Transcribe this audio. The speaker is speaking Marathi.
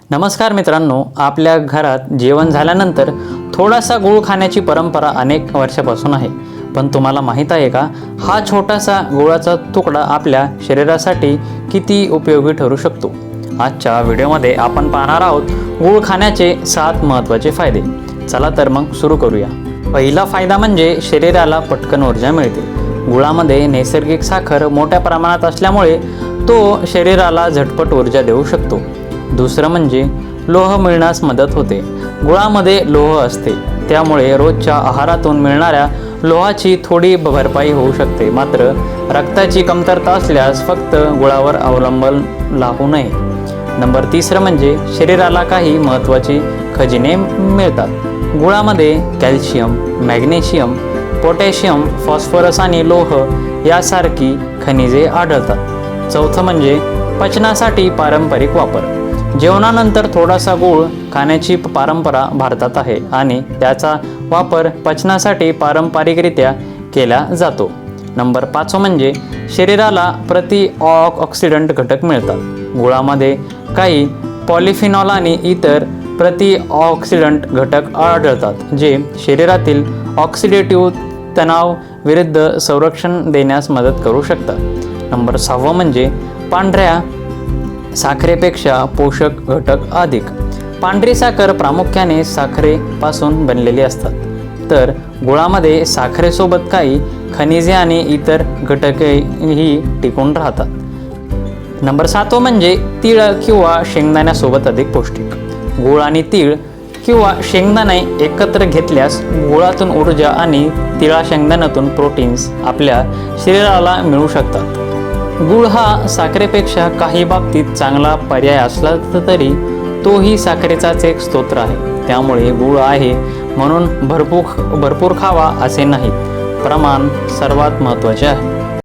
नमस्कार मित्रांनो, आपल्या घरात जेवण झाल्यानंतर थोडासा गूळ खाण्याची परंपरा अनेक वर्षापासून आहे. पण तुम्हाला माहीत आहे का, हा छोटासा गुळाचा तुकडा आपल्या शरीरासाठी किती उपयोगी ठरू शकतो. आजच्या व्हिडिओमध्ये आपण पाहणार आहोत गूळ खाण्याचे 7 महत्त्वाचे फायदे. चला तर मग सुरू करूया. पहिला फायदा म्हणजे शरीराला पटकन ऊर्जा मिळते. गुळामध्ये नैसर्गिक साखर मोठ्या प्रमाणात असल्यामुळे तो शरीराला झटपट ऊर्जा देऊ शकतो. दुसरं म्हणजे लोह मिळण्यास मदत होते. गुळामध्ये लोह असते, त्यामुळे रोजच्या आहारातून मिळणाऱ्या लोहाची थोडी भरपाई होऊ शकते. मात्र रक्ताची कमतरता असल्यास फक्त गुळावर अवलंबून राहू नये. नंबर 3 म्हणजे शरीराला काही महत्त्वाची खनिजे मिळतात. गुळामध्ये कॅल्शियम, मॅग्नेशियम, पोटॅशियम, फॉस्फरस आणि लोह यासारखी खनिजे आढळतात. चौथं म्हणजे पचनासाठी पारंपरिक वापर. जेवणानंतर थोडासा गूळ खाण्याची परंपरा भारतात आहे आणि त्याचा वापर पचनासाठी पारंपरिकरित्या केला जातो. नंबर 5 म्हणजे शरीराला ऑक्सिडंट घटक मिळतात. गुळामध्ये काही पॉलिफिनॉल आणि इतर ऑक्सिडंट घटक आढळतात, जे शरीरातील ऑक्सिडेटिव्ह तणाव विरुद्ध संरक्षण देण्यास मदत करू शकतात. नंबर 6 म्हणजे पांढऱ्या साखरेपेक्षा पोषक घटक अधिक. पांढरी साखर प्रामुख्याने साखरेपासून बनलेली असतात, तर गुळामध्ये साखरेसोबत काही खनिजे आणि इतर घटकही टिकून राहतात. नंबर 7 म्हणजे तीळ किंवा शेंगदाण्यासोबत अधिक पौष्टिक. गूळ आणि तीळ किंवा शेंगदाणे एकत्र घेतल्यास गुळातून ऊर्जा आणि तिळा शेंगदाण्यातून प्रोटीन्स आपल्या शरीराला मिळू शकतात. गूळ हा साखरेपेक्षा काही बाबतीत चांगला पर्याय असला तरी तोही साखरेचाच एक स्रोत आहे. त्यामुळे गूळ आहे म्हणून भरपूर खावा असे नाही. प्रमाण सर्वात महत्त्वाचे आहे.